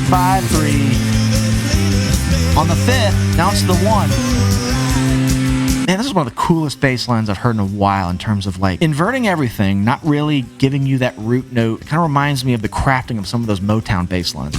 5-3. On the 5th, now it's the 1. Man, this is one of the coolest bass lines I've heard in a while in terms of like inverting everything, not really giving you that root note. It kind of reminds me of the crafting of some of those Motown bass lines.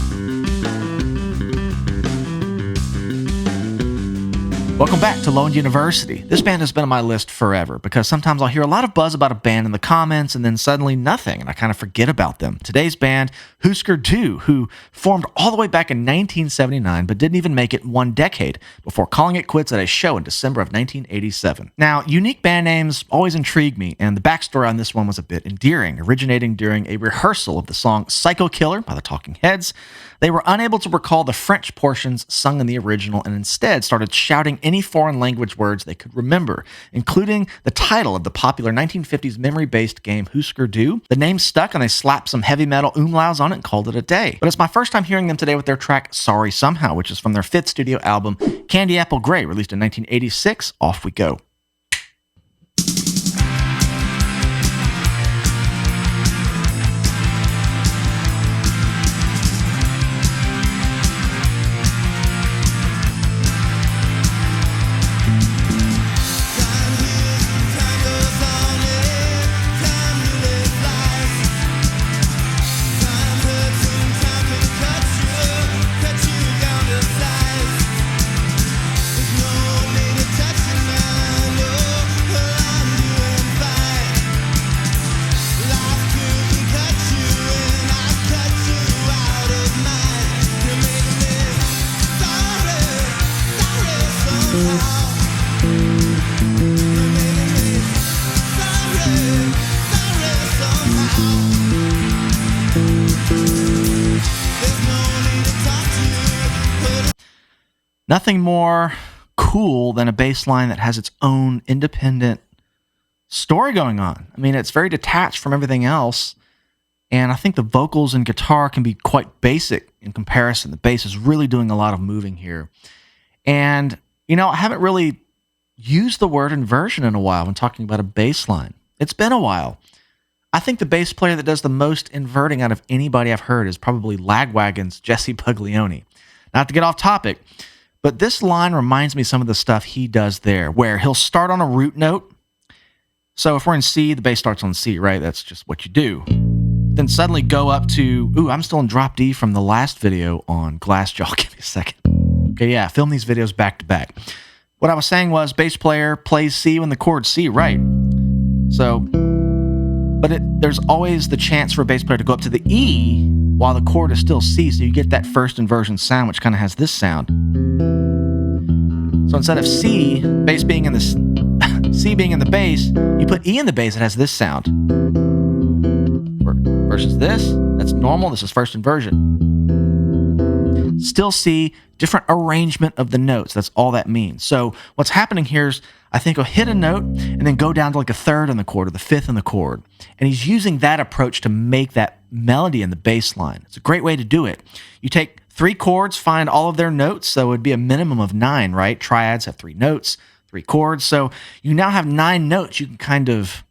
Welcome back to Lone University. This band has been on my list forever because sometimes I'll hear a lot of buzz about a band in the comments and then suddenly nothing, and I kind of forget about them. Today's band, Hüsker Dü, who formed all the way back in 1979 but didn't even make it 1 decade before calling it quits at a show in December of 1987. Now, unique band names always intrigue me, and the backstory on this one was a bit endearing, originating during a rehearsal of the song Psycho Killer by the Talking Heads. They were unable to recall the French portions sung in the original and instead started shouting any foreign language words they could remember, including the title of the popular 1950s memory-based game Hüsker Dü. The name stuck and they slapped some heavy metal umlauts on it and called it a day. But it's my first time hearing them today with their track Sorry Somehow, which is from their 5th studio album Candy Apple Grey, released in 1986. Off we go. Nothing more cool than a bass line that has its own independent story going on. I mean, it's very detached from everything else, and I think the vocals and guitar can be quite basic in comparison. The bass is really doing a lot of moving here. And, you know, I haven't really used the word inversion in a while when talking about a bass line. It's been a while. I think the bass player that does the most inverting out of anybody I've heard is probably Lagwagon's Jesse Puglione. Not to get off topic, but this line reminds me of some of the stuff he does there, where he'll start on a root note. So if we're in C, the bass starts on C, right? That's just what you do. Then suddenly go up to, I'm still in drop D from the last video on Glassjaw. Give me a second. Okay, yeah, film these videos back to back. What I was saying was bass player plays C when the chord's C, right? So, but there's always the chance for a bass player to go up to the E while the chord is still C, so you get that first inversion sound, which kind of has this sound. So instead of C, bass being in the C being in the bass, you put E in the bass, it has this sound. Versus this, that's normal, this is first inversion. Still C, different arrangement of the notes, that's all that means. So what's happening here is, I think he'll hit a note and then go down to like a third in the chord or the fifth in the chord. And he's using that approach to make that melody in the bass line. It's a great way to do it. You take 3 chords, find all of their notes, so it would be a minimum of 9, right? Triads have 3 notes, 3 chords, so you now have 9 notes. You can kind of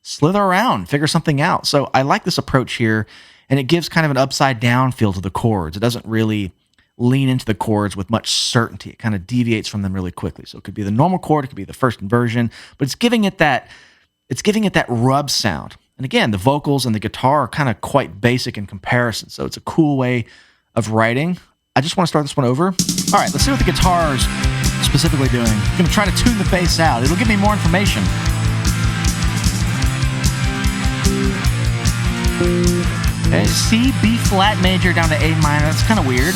slither around, figure something out. So I like this approach here, and it gives kind of an upside down feel to the chords. It doesn't really lean into the chords with much certainty. It kind of deviates from them really quickly. So it could be the normal chord, it could be the first inversion, but it's giving it that rub sound. And again, the vocals and the guitar are kind of quite basic in comparison. So it's a cool way of writing. I just want to start this one over. All right, let's see what the guitar's specifically doing. I'm going to try to tune the bass out. It'll give me more information. Okay, C, B flat major down to A minor. That's kind of weird.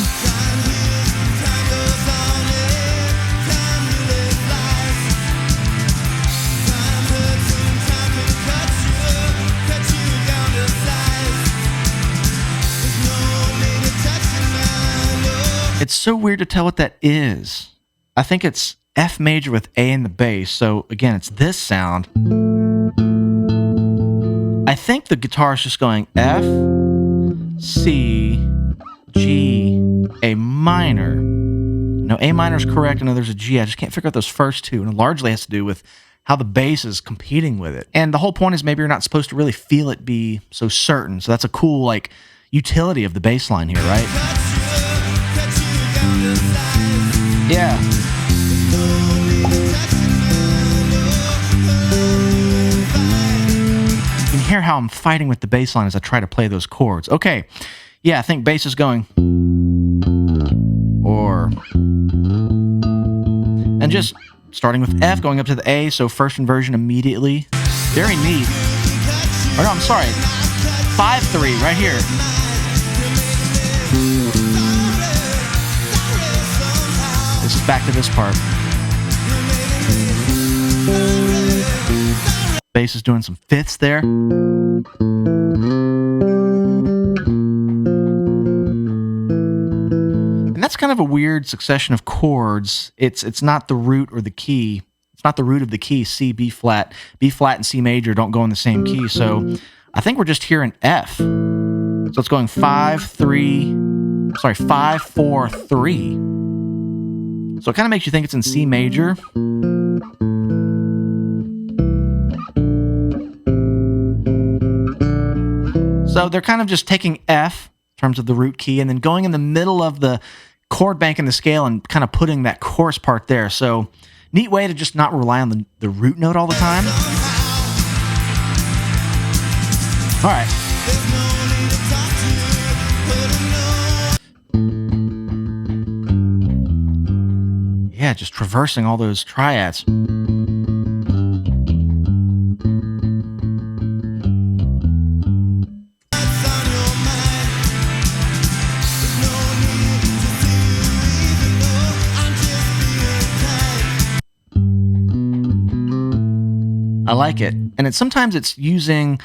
It's so weird to tell what that is. I think it's F major with A in the bass. So again, it's this sound. I think the guitar is just going F, C, G, A minor. No, A minor is correct. I know there's a G. I just can't figure out those first two. And it largely has to do with how the bass is competing with it. And the whole point is maybe you're not supposed to really feel it be so certain. So that's a cool, like, utility of the bass line here, right? Yeah. You can hear how I'm fighting with the bass line as I try to play those chords. Okay. Yeah, I think bass is going. Or. And just starting with F, going up to the A, so first inversion immediately. Very neat. Or no, I'm sorry. 5-3 right here. This is back to this part. Bass is doing some fifths there. And that's kind of a weird succession of chords. It's not the root or the key. It's not the root of the key, C, B flat. B flat and C major don't go in the same key. So I think we're just hearing F. So it's going 5, 4, 3. So it kind of makes you think it's in C major. So they're kind of just taking F in terms of the root key and then going in the middle of the chord bank in the scale and kind of putting that chorus part there. So neat way to just not rely on the root note all the time. All right. Yeah, just traversing all those triads. I like it. And sometimes it's using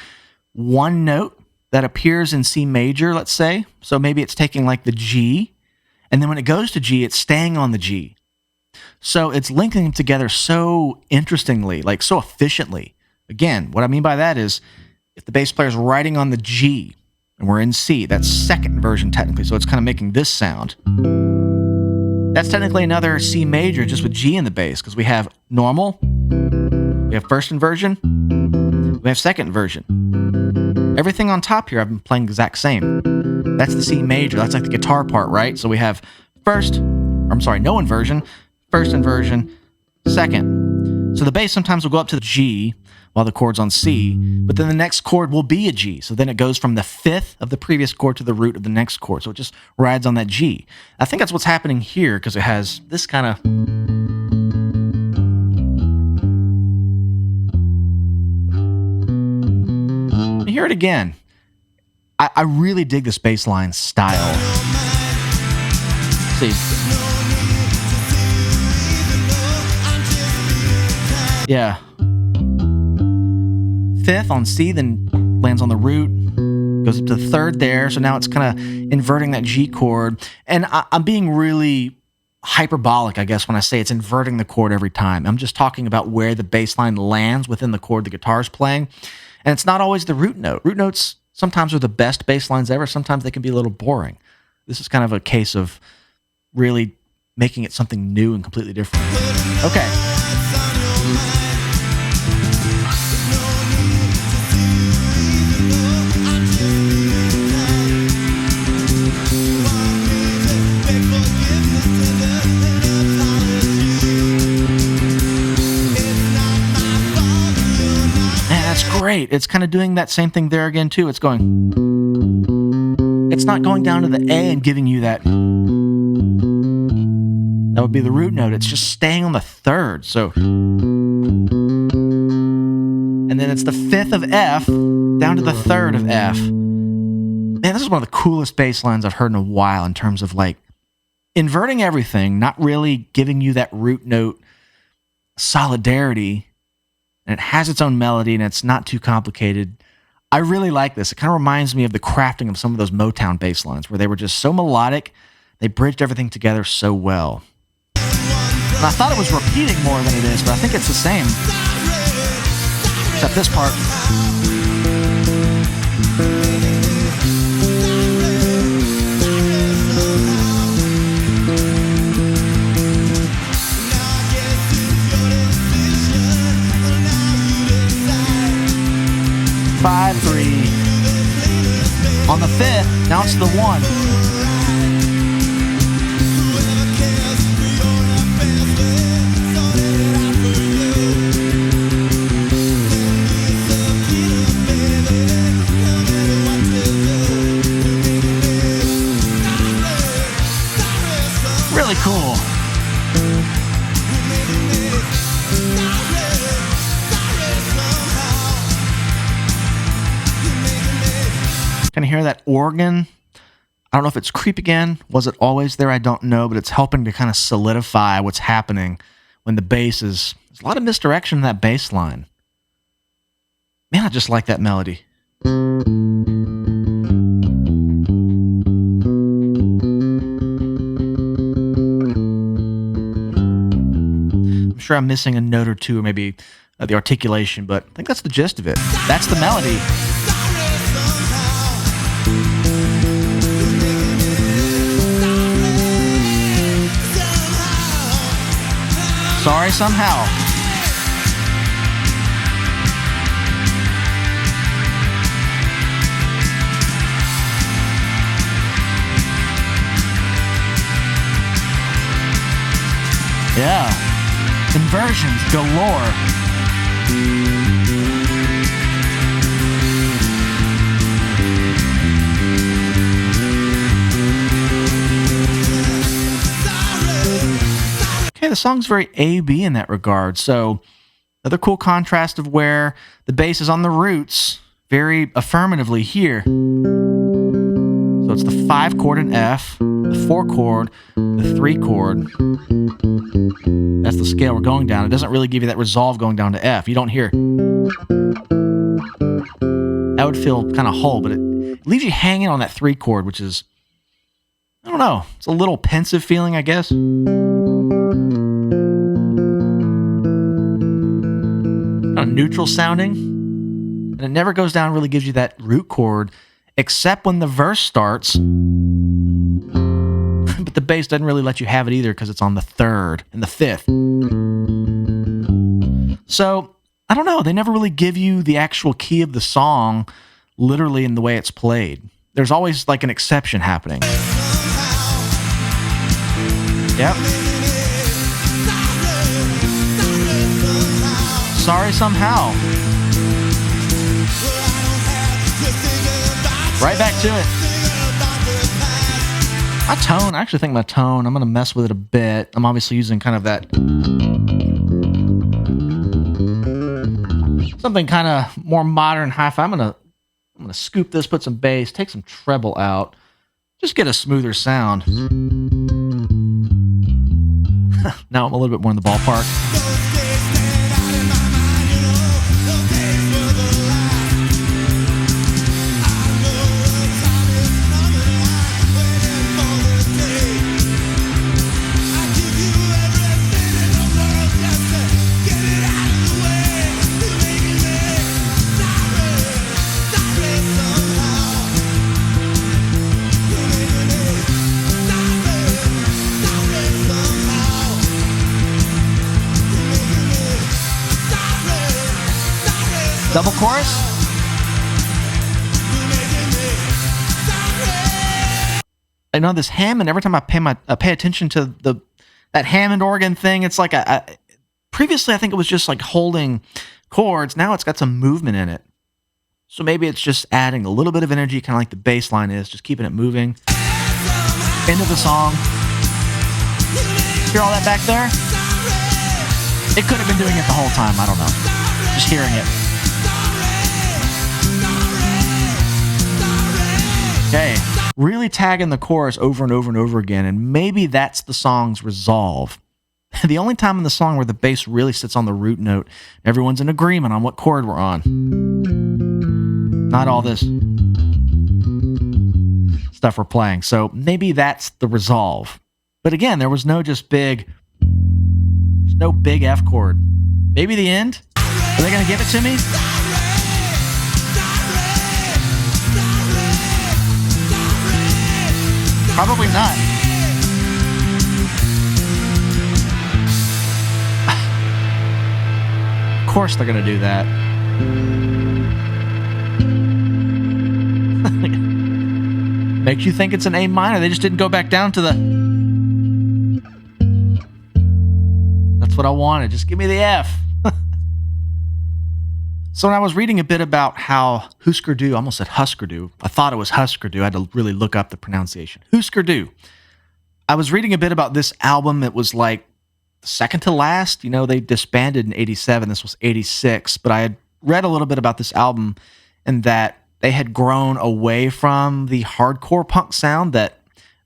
one note that appears in C major, let's say. So maybe it's taking like the G, and then when it goes to G, it's staying on the G. So it's linking them together so interestingly, like so efficiently. Again, what I mean by that is if the bass player is writing on the G and we're in C, that's second inversion technically. So it's kind of making this sound. That's technically another C major just with G in the bass because we have normal, we have first inversion, we have second inversion. Everything on top here I've been playing the exact same. That's the C major. That's like the guitar part, right? So we have no inversion, first inversion, second. So the bass sometimes will go up to the G while the chord's on C, but then the next chord will be a G. So then it goes from the fifth of the previous chord to the root of the next chord. So it just rides on that G. I think that's what's happening here because it has this kind of... Hear it again. I really dig this bass line style. See. Yeah. Fifth on C, then lands on the root, goes up to the third there. So now it's kind of inverting that G chord. And I'm being really hyperbolic, I guess, when I say it's inverting the chord every time. I'm just talking about where the bass line lands within the chord the guitar's playing. And it's not always the root note. Root notes sometimes are the best bass lines ever. Sometimes they can be a little boring. This is kind of a case of really making it something new and completely different. Okay. Great. It's kind of doing that same thing there again too. It's going. It's not going down to the A and giving you that. That would be the root note. It's just staying on the third. So. And then it's the fifth of F down to the third of F. Man, this is one of the coolest bass lines I've heard in a while in terms of like inverting everything, not really giving you that root note solidarity. And it has its own melody, and it's not too complicated. I really like this. It kind of reminds me of the crafting of some of those Motown bass lines, where they were just so melodic, they bridged everything together so well. And I thought it was repeating more than it is, but I think it's the same. Except this part. 5-3. On the fifth, now it's the 1. cool. Can you hear that organ? I don't know if it's creep again. Was it always there? I don't know, but it's helping to kind of solidify what's happening when the bass is. There's a lot of misdirection in that bass line. Man, I just like that melody. I'm sure I'm missing a note or two, or maybe the articulation, but I think that's the gist of it. That's the melody. Sorry somehow. Yeah. Inversions galore. Okay, the song's very A-B in that regard. So another cool contrast of where the bass is on the roots very affirmatively here. So it's the 5 chord in F, the 4 chord, the 3 chord. That's the scale we're going down. It doesn't really give you that resolve going down to F. You don't hear. That would feel kind of whole, but it leaves you hanging on that 3 chord, which is, I don't know, it's a little pensive feeling, I guess. Kind of neutral sounding. And it never goes down, really gives you that root chord, except when the verse starts. But the bass doesn't really let you have it either because it's on the 3rd and the 5th. So, I don't know. They never really give you the actual key of the song literally in the way it's played. There's always like an exception happening. Yep. Sorry somehow. Right back to it. My tone, I actually think my tone, I'm going to mess with it a bit. I'm obviously using kind of that, something kind of more modern hi-fi. I'm going to scoop this, put some bass, take some treble out, just get a smoother sound. Now I'm a little bit more in the ballpark. Double chorus. I know this Hammond. Every time I pay attention to that Hammond organ thing, it's like previously I think it was just like holding chords. Now it's got some movement in it. So maybe it's just adding a little bit of energy, kind of like the bass line is, just keeping it moving. End of the song. Hear all that back there? It could have been doing it the whole time. I don't know. Just hearing it. Okay, really tagging the chorus over and over and over again, and maybe that's the song's resolve. The only time in the song where the bass really sits on the root note, everyone's in agreement on what chord we're on. Not all this stuff we're playing, so maybe that's the resolve. But again, there was no big F chord. Maybe the end? Are they going to give it to me? Probably not. Of course they're going to do that. Makes you think it's an A minor. They just didn't go back down to the... That's what I wanted. Just give me the F. So when I was reading a bit about how Hüsker Dü, I almost said Hüsker Dü. I thought it was Hüsker Dü. I had to really look up the pronunciation. Hüsker Dü. I was reading a bit about this album. It was like second to last. They disbanded in 87. This was 86. But I had read a little bit about this album and that they had grown away from the hardcore punk sound, that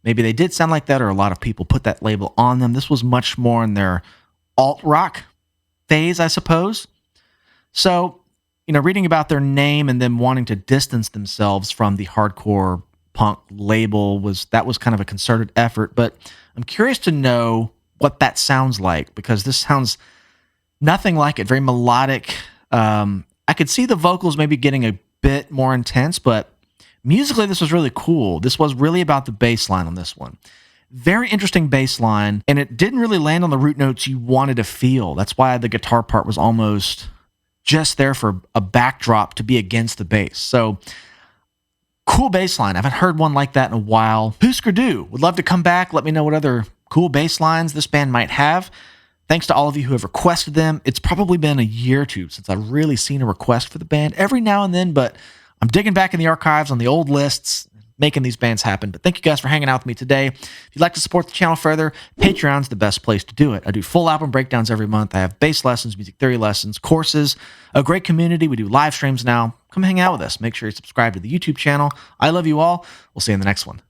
maybe they did sound like that, or a lot of people put that label on them. This was much more in their alt rock phase, I suppose. So, reading about their name and them wanting to distance themselves from the hardcore punk label was kind of a concerted effort. But I'm curious to know what that sounds like, because this sounds nothing like it. Very melodic. I could see the vocals maybe getting a bit more intense, but musically this was really cool. This was really about the bass line on this one. Very interesting bass line, and it didn't really land on the root notes you wanted to feel. That's why the guitar part was almost just there for a backdrop to be against the bass. So, cool bass line. I haven't heard one like that in a while. Hüsker Dü would love to come back. Let me know what other cool bass lines this band might have. Thanks to all of you who have requested them. It's probably been a year or two since I've really seen a request for the band, every now and then, but I'm digging back in the archives on the old lists, making these bands happen. But thank you guys for hanging out with me today. If you'd like to support the channel further, Patreon's the best place to do it. I do full album breakdowns every month. I have bass lessons, music theory lessons, courses, a great community. We do live streams now. Come hang out with us. Make sure you subscribe to the YouTube channel. I love you all. We'll see you in the next one.